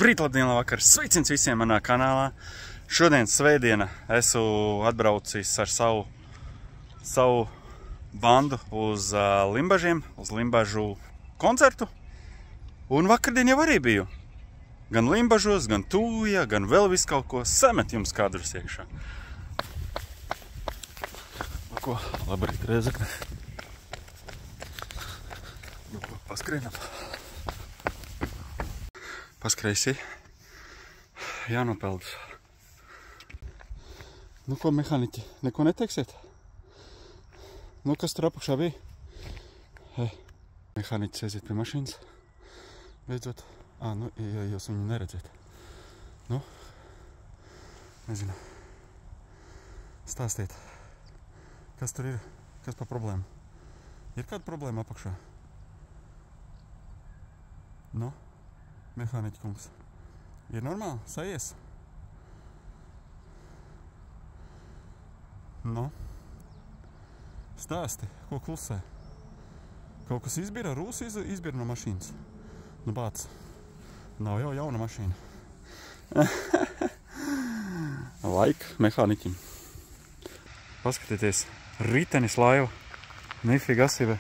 Labrīt, labdien, labvakar! Sveiciens visiem manā kanālā! Šodien svētdiena esmu atbraucis ar savu bandu uz Limbažiem, uz Limbažu koncertu. Un vakardien jau arī biju. Gan Limbažos, gan Tūja, gan vēl visu kaut ko. Samet jums kadrus iekšā. Ko? Labrīt, Rēzekne. Nu ko, paskrienam. Paskreisi. Jānopeld. Nu ko, mehāniķi, neko neteiksiet? Nu, kas tur apakšā bija? Mehāniķis aiziet pie mašīnas. Beidzot. Nu, ja jūs viņu neredzēt. Nu, nezinu. Stāstiet. Kas tur ir? Kas pa problēmu? Ir kāda problēma apakšā? Nu, mehāniķi kungs. Ir normāli? Sajies? Nu, stāsti, ko klusē? Kaut kas izbira, rūs izbira no mašīnas. Nu, bāc, nav jau jauna mašīna. Laika mehāniķim. Paskatieties, ritenis laiva. Nifiga asive.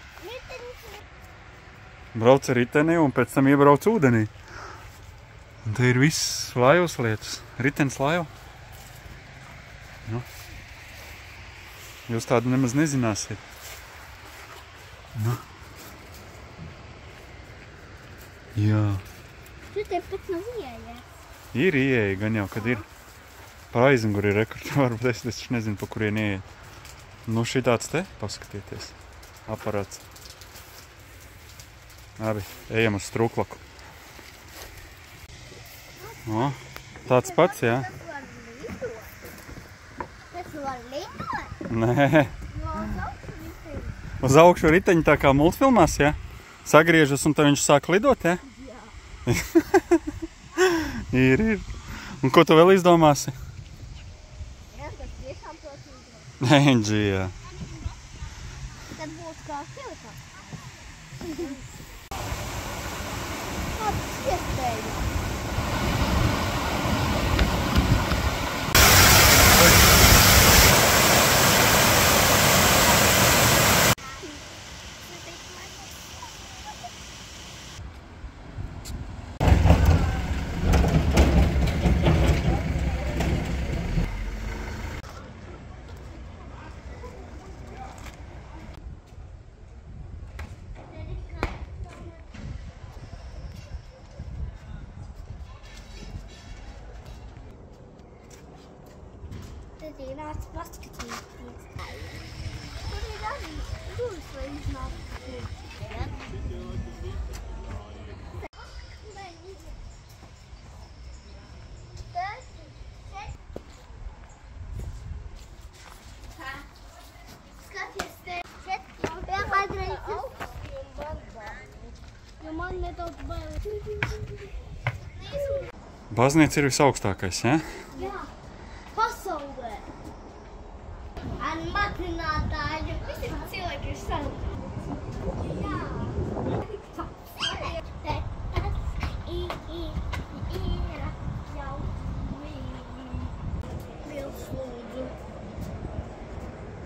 Brauc ar riteni un pēc tam iebrauc ūdenī. Un te ir viss laivas lietas. Ritenis laiva. Nu. Jūs tādu nemaz nezināsiet. Nu. Jā. Tu te pat nav ieeja. Ir ieeja, gan jau, kad ir. Par aizmuguri ir rekords, varbūt es taču nezinu, pa kurien ieiet. Nu, šitāds te, paskatieties. Aparāts. Labi, ejam uz Strūklaku. O, tāds pats, jā. Tas var lidot? Nē. Uz augšu riteņi tā kā multfilmās, jā? Sagriežas un tad viņš sāk lidot, jā? Jā. Ir. Un ko tu vēl izdomāsi? Jā, tas tiešām to lidot. Enģi, jā. Tad būs kā filtā. Kāds iespēja? Tad ir nāc paskatīties. Tur ir arī rūs vai iznāk. Skaties te. Jā, kādreiz jo man nedaudz bail. Baznīca ir visaugstākais, jā? Jā. Pasaulē. Ar matinātāju. Visi cilvēki ir savu. Jā. Liels lūdzu.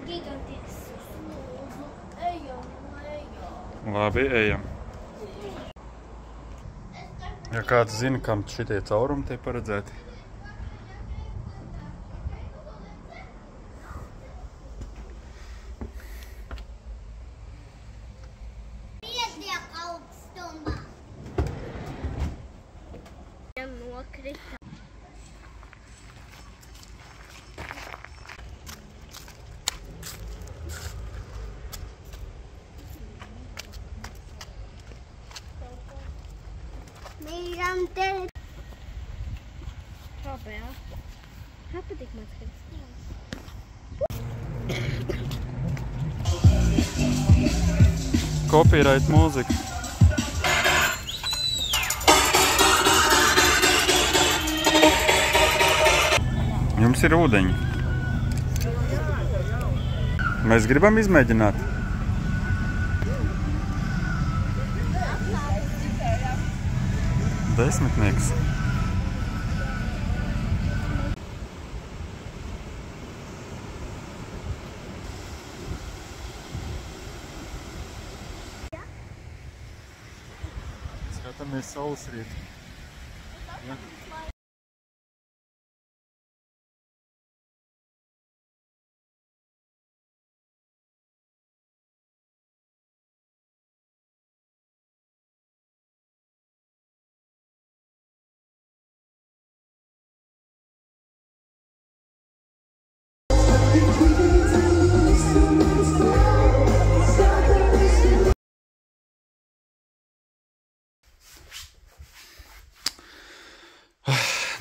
Gigantisks lūdzu. Ejam. Labi, ejam. Ja kāds zina, kam šitie caurumi te paredzēti. Nokrita. Mīram te. Kāpēc? Patīk man skrist. Copyright mūzika. Jums ir ūdeņi. Mēs gribam izmēģināt. Desmitnieks. saules rīt. Ja.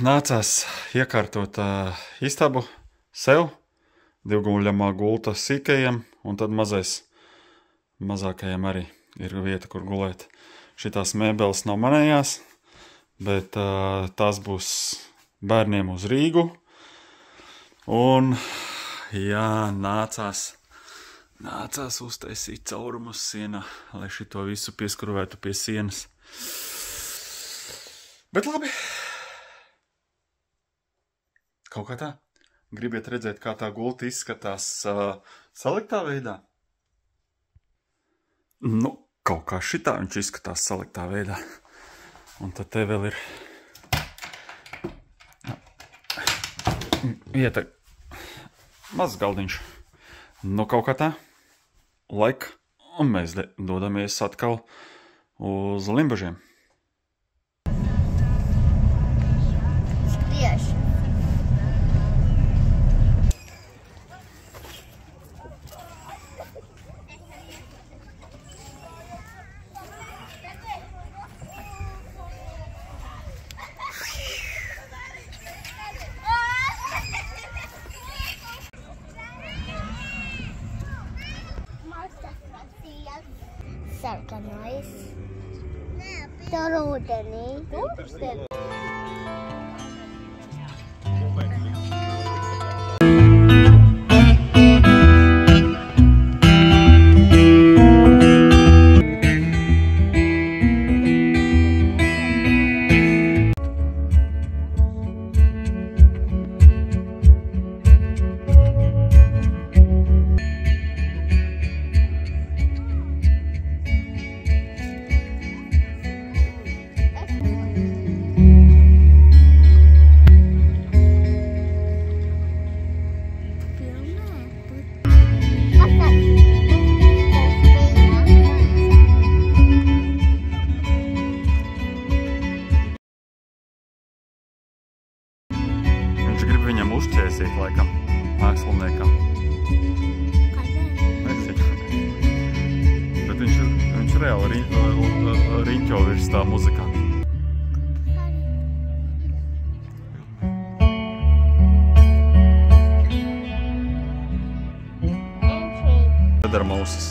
Nācās iekārtot istabu sev, divguļamā gulta sīkajiem, un tad mazākajiem arī ir vieta, kur gulēt. Šitās mēbeles nav manējās, bet tās būs bērniem uz Rīgu. Un, jā, nācās uztaisīt caurumus sienā, lai šito visu pieskruvētu pie sienas. Bet labi. Kaut kā tā. Gribiet redzēt, kā tā gulta izskatās saliktā veidā? Nu, kaut kā šitā viņš izskatās saliktā veidā. Un tad te vēl ir vieta mazs galdiņš. Nu, kaut kā tā. Laika. Un mēs dodamies atkal uz Limbažiem. Spriež. Sarkanais. Tur ūdenī. Viņš grib viņam uzķēsīt, laikam, māksliniekam. Nezinu. Bet viņš reāli riņķo virs tā muzikā. Vedara mausis.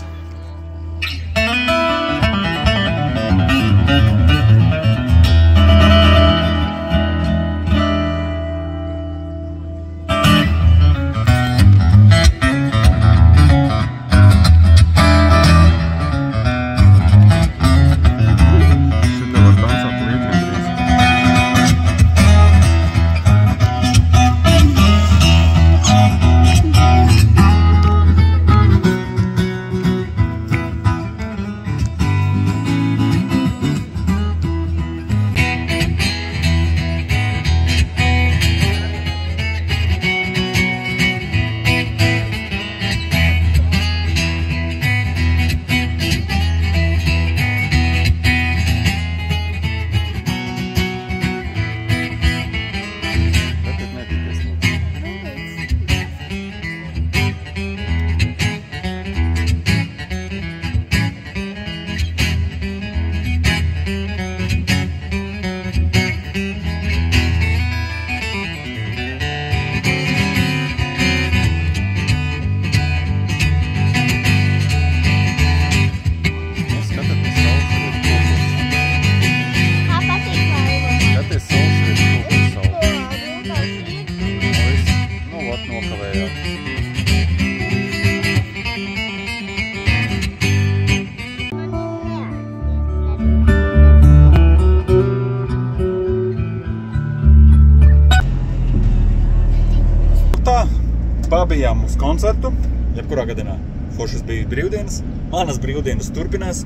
Pabijām uz koncertu, jebkurā gadienā foršas bija brīvdienas. Manas brīvdienas turpinās,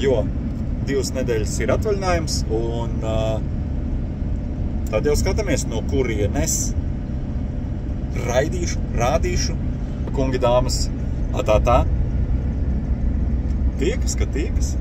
jo 2 nedēļas ir atvaļinājums, un tad jau skatāmies, no kurienes rādīšu, kungi dāmas, tā. Tiekas.